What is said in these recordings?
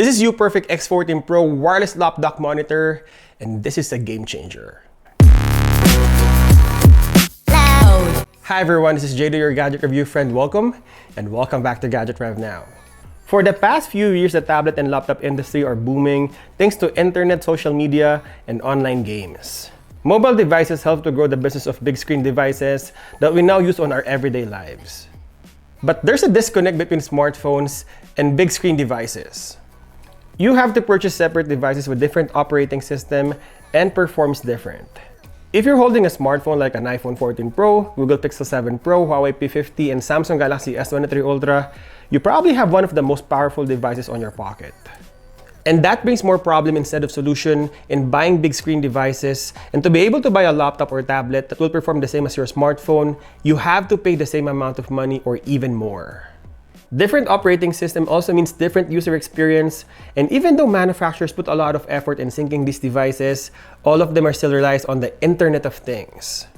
This is UPerfect X14 Pro wireless lapdock monitor, and this is a game changer. Hi everyone, this is JD, your gadget review friend. Welcome, and welcome back to GadgetRevNow. For the past few years, the tablet and laptop industry are booming thanks to internet, social media, and online games. Mobile devices help to grow the business of big screen devices that we now use on our everyday lives. But there's a disconnect between smartphones and big screen devices. You have to purchase separate devices with different operating system and performs different. If you're holding a smartphone like an iPhone 14 Pro, Google Pixel 7 Pro, Huawei P50, and Samsung Galaxy S23 Ultra, you probably have one of the most powerful devices on your pocket. And that brings more problem instead of solution in buying big screen devices. And to be able to buy a laptop or tablet that will perform the same as your smartphone, you have to pay the same amount of money or even more. Different operating system also means different user experience, and even though manufacturers put a lot of effort in syncing these devices, all of them are still relies on the Internet of Things.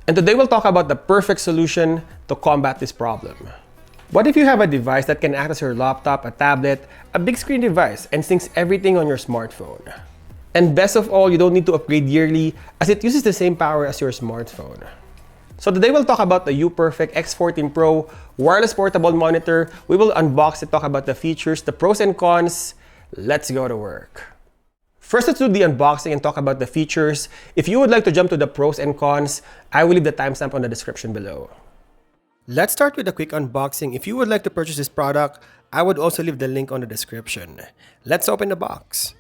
And today we'll talk about the perfect solution to combat this problem. What if you have a device that can act as your laptop, a tablet, a big screen device, and syncs everything on your smartphone? And best of all, you don't need to upgrade yearly as it uses the same power as your smartphone. So today we'll talk about the UPerfect X14 Pro wireless portable monitor. We will unbox it, talk about the features, the pros and cons. Let's go to work. First, let's do the unboxing and talk about the features. If you would like to jump to the pros and cons, I will leave the timestamp on the description below. Let's start with a quick unboxing. If you would like to purchase this product, I would also leave the link on the description. Let's open the box.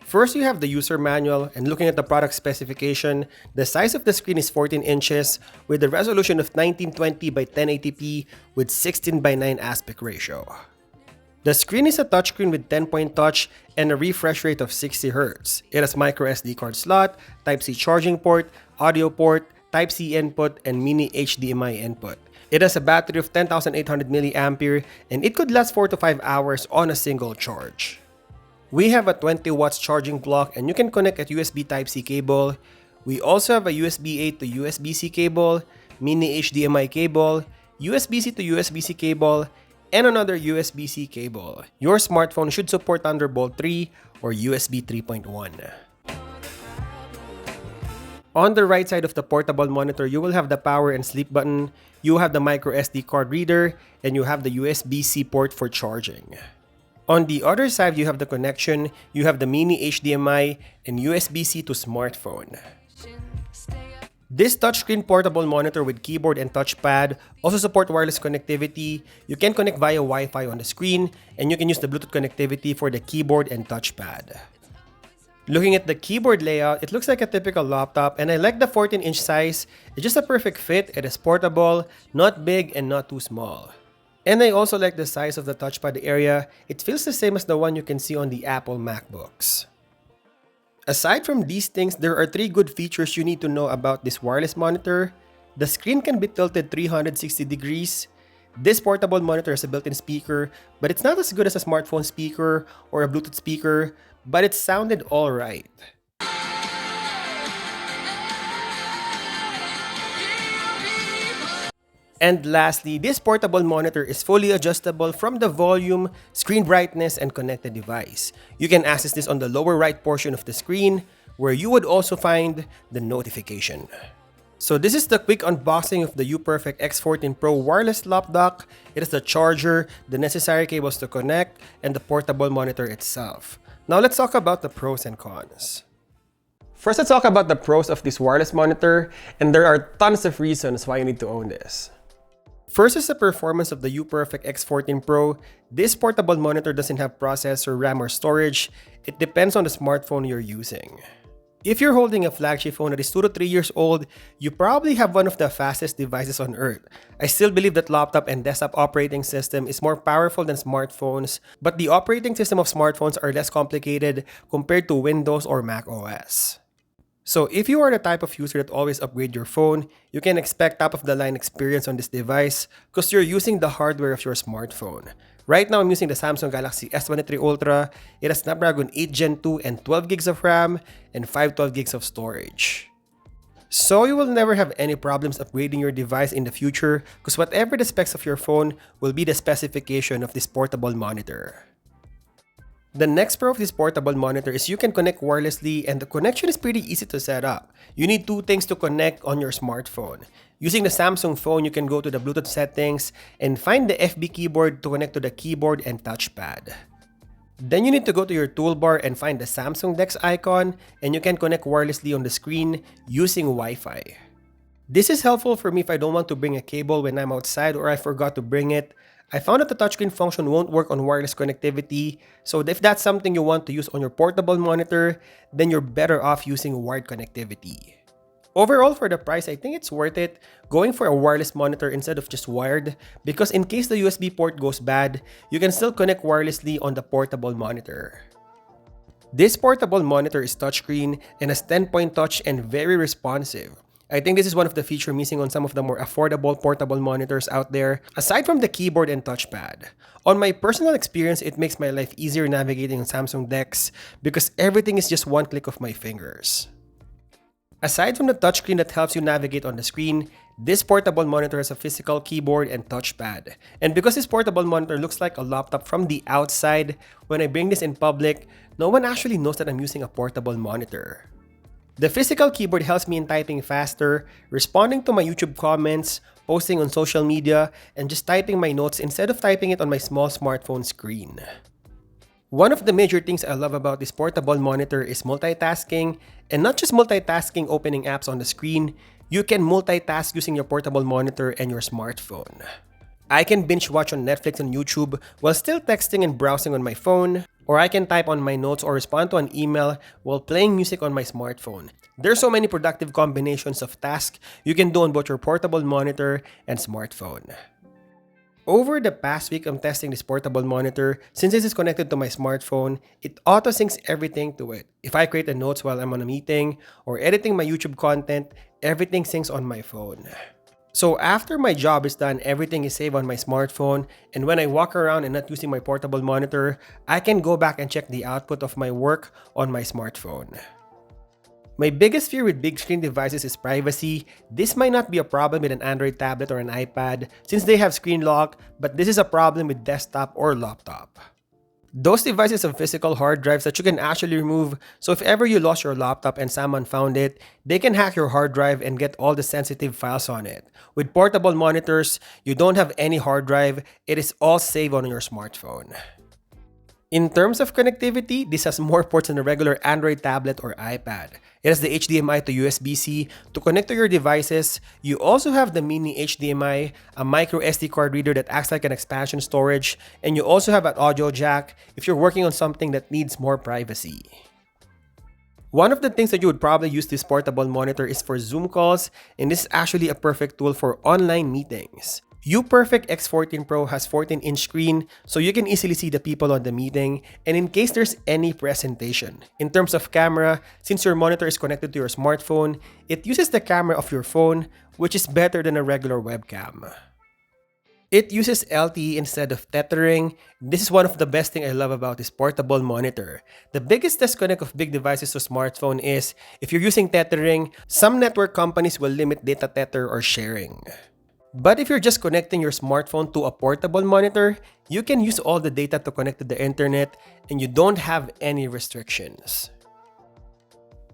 First, you have the user manual, and looking at the product specification, the size of the screen is 14 inches with a resolution of 1920 by 1080p with 16 by 9 aspect ratio. The screen is a touchscreen with 10-point touch and a refresh rate of 60 Hz. It has micro SD card slot, Type-C charging port, audio port, Type-C input, and mini HDMI input. It has a battery of 10,800 mAh, and it could last 4 to 5 hours on a single charge. We have a 20 watts charging block, and you can connect a USB Type-C cable. We also have a USB A to USB-C cable, mini HDMI cable, USB-C to USB-C cable, and another USB-C cable. Your smartphone should support Thunderbolt 3 or USB 3.1. On the right side of the portable monitor, you will have the power and sleep button, you have the micro SD card reader, and you have the USB-C port for charging. On the other side, you have the connection, you have the mini HDMI, and USB-C to smartphone. This touchscreen portable monitor with keyboard and touchpad also support wireless connectivity. You can connect via Wi-Fi on the screen, and you can use the Bluetooth connectivity for the keyboard and touchpad. Looking at the keyboard layout, it looks like a typical laptop, and I like the 14-inch size. It's just a perfect fit. It is portable, not big and not too small. And I also like the size of the touchpad area. It feels the same as the one you can see on the Apple MacBooks. Aside from these things, there are 3 good features you need to know about this wireless monitor. The screen can be tilted 360 degrees. This portable monitor has a built-in speaker, but it's not as good as a smartphone speaker or a Bluetooth speaker, but it sounded alright. And lastly, this portable monitor is fully adjustable from the volume, screen brightness, and connected device. You can access this on the lower right portion of the screen, where you would also find the notification. So this is the quick unboxing of the UPerfect X14 Pro wireless lapdock. It is the charger, the necessary cables to connect, and the portable monitor itself. Now let's talk about the pros and cons. First, let's talk about the pros of this wireless monitor, and there are tons of reasons why you need to own this. First is the performance of the UPerfect X14 Pro. This portable monitor doesn't have processor, RAM, or storage. It depends on the smartphone you're using. If you're holding a flagship phone that is 2 to 3 years old, you probably have one of the fastest devices on earth. I still believe that laptop and desktop operating system is more powerful than smartphones, but the operating system of smartphones are less complicated compared to Windows or Mac OS. So if you are the type of user that always upgrade your phone, you can expect top-of-the-line experience on this device because you're using the hardware of your smartphone. Right now, I'm using the Samsung Galaxy S23 Ultra. It has Snapdragon 8 Gen 2 and 12 gigs of RAM and 512 gigs of storage. So you will never have any problems upgrading your device in the future because whatever the specs of your phone will be the specification of this portable monitor. The next pro of this portable monitor is you can connect wirelessly, and the connection is pretty easy to set up. You need two things to connect on your smartphone. Using the Samsung phone, you can go to the Bluetooth settings and find the FB keyboard to connect to the keyboard and touchpad. Then you need to go to your toolbar and find the Samsung DeX icon, and you can connect wirelessly on the screen using Wi-Fi. This is helpful for me if I don't want to bring a cable when I'm outside or I forgot to bring it. I found that the touchscreen function won't work on wireless connectivity, so if that's something you want to use on your portable monitor, then you're better off using wired connectivity. Overall, for the price, I think it's worth it going for a wireless monitor instead of just wired, because in case the USB port goes bad, you can still connect wirelessly on the portable monitor. This portable monitor is touchscreen and has 10-point touch and very responsive. I think this is one of the features missing on some of the more affordable portable monitors out there, aside from the keyboard and touchpad. On my personal experience, it makes my life easier navigating on Samsung DeX because everything is just one click of my fingers. Aside from the touchscreen that helps you navigate on the screen, this portable monitor has a physical keyboard and touchpad. And because this portable monitor looks like a laptop from the outside, when I bring this in public, no one actually knows that I'm using a portable monitor. The physical keyboard helps me in typing faster, responding to my YouTube comments, posting on social media, and just typing my notes instead of typing it on my small smartphone screen. One of the major things I love about this portable monitor is multitasking, and not just multitasking opening apps on the screen, you can multitask using your portable monitor and your smartphone. I can binge watch on Netflix and YouTube while still texting and browsing on my phone, or I can type on my notes or respond to an email while playing music on my smartphone. There's so many productive combinations of tasks you can do on both your portable monitor and smartphone. Over the past week, I'm testing this portable monitor. Since this is connected to my smartphone, it auto-syncs everything to it. If I create a notes while I'm on a meeting or editing my YouTube content, everything syncs on my phone. So after my job is done, everything is saved on my smartphone, and when I walk around and not using my portable monitor, I can go back and check the output of my work on my smartphone. My biggest fear with big screen devices is privacy. This might not be a problem with an Android tablet or an iPad since they have screen lock, but this is a problem with desktop or laptop. Those devices have physical hard drives that you can actually remove, so if ever you lost your laptop and someone found it, they can hack your hard drive and get all the sensitive files on it. With portable monitors, you don't have any hard drive, it is all saved on your smartphone. In terms of connectivity, this has more ports than a regular Android tablet or iPad. It has the HDMI to USB-C to connect to your devices. You also have the mini HDMI, a micro SD card reader that acts like an expansion storage, and you also have an audio jack if you're working on something that needs more privacy. One of the things that you would probably use this portable monitor is for Zoom calls, and this is actually a perfect tool for online meetings. UPerfect X14 Pro has 14-inch screen, so you can easily see the people on the meeting, and in case there's any presentation. In terms of camera, since your monitor is connected to your smartphone, it uses the camera of your phone, which is better than a regular webcam. It uses LTE instead of tethering. This is one of the best things I love about this portable monitor. The biggest disconnect of big devices to smartphone is, if you're using tethering, some network companies will limit data tether or sharing. But if you're just connecting your smartphone to a portable monitor, you can use all the data to connect to the internet and you don't have any restrictions.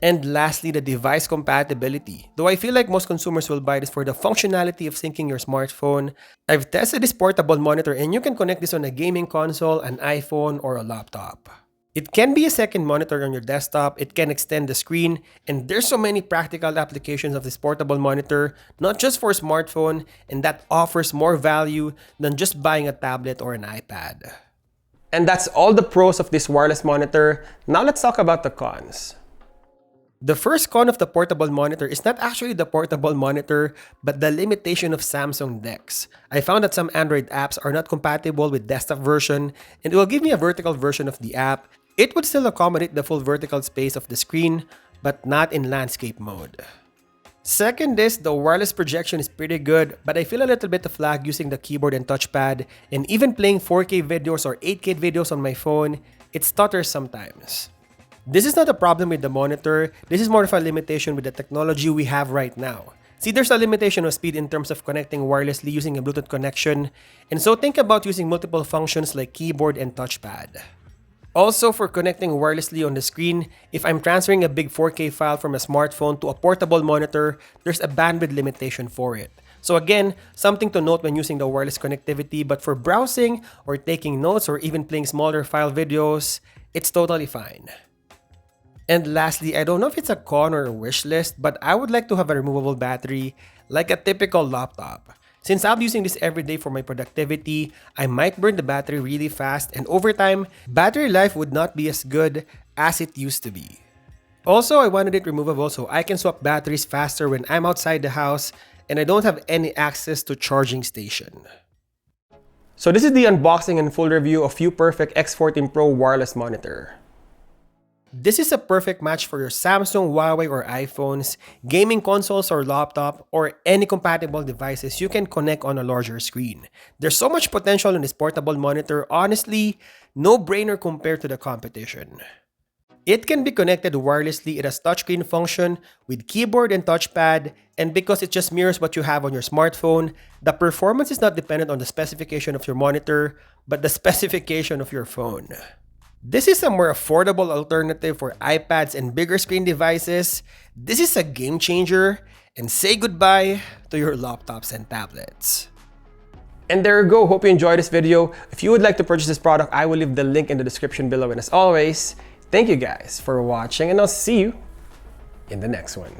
And lastly, the device compatibility. Though I feel like most consumers will buy this for the functionality of syncing your smartphone, I've tested this portable monitor and you can connect this on a gaming console, an iPhone, or a laptop. It can be a second monitor on your desktop, it can extend the screen, and there's so many practical applications of this portable monitor, not just for smartphone, and that offers more value than just buying a tablet or an iPad. And that's all the pros of this wireless monitor. Now let's talk about the cons. The first con of the portable monitor is not actually the portable monitor, but the limitation of Samsung DeX. I found that some Android apps are not compatible with desktop version, and it will give me a vertical version of the app. It would still accommodate the full vertical space of the screen, but not in landscape mode. Second is, the wireless projection is pretty good, but I feel a little bit of lag using the keyboard and touchpad, and even playing 4K videos or 8K videos on my phone, it stutters sometimes. This is not a problem with the monitor, this is more of a limitation with the technology we have right now. See, there's a limitation of speed in terms of connecting wirelessly using a Bluetooth connection, and so think about using multiple functions like keyboard and touchpad. Also, for connecting wirelessly on the screen, if I'm transferring a big 4K file from a smartphone to a portable monitor, there's a bandwidth limitation for it. So again, something to note when using the wireless connectivity, but for browsing or taking notes or even playing smaller file videos, it's totally fine. And lastly, I don't know if it's a con or a wish list, but I would like to have a removable battery like a typical laptop. Since I'll be using this every day for my productivity, I might burn the battery really fast, and over time, battery life would not be as good as it used to be. Also, I wanted it removable so I can swap batteries faster when I'm outside the house and I don't have any access to charging station. So this is the unboxing and full review of UPerfect X14 Pro wireless monitor. This is a perfect match for your Samsung, Huawei, or iPhones, gaming consoles or laptop, or any compatible devices you can connect on a larger screen. There's so much potential in this portable monitor, honestly, no brainer compared to the competition. It can be connected wirelessly. It has touchscreen function with keyboard and touchpad, and because it just mirrors what you have on your smartphone, the performance is not dependent on the specification of your monitor, but the specification of your phone. This is a more affordable alternative for iPads and bigger screen devices. This is a game changer, and say goodbye to your laptops and tablets. And there you go. Hope you enjoyed this video. If you would like to purchase this product, I will leave the link in the description below. And as always, thank you guys for watching, and I'll see you in the next one.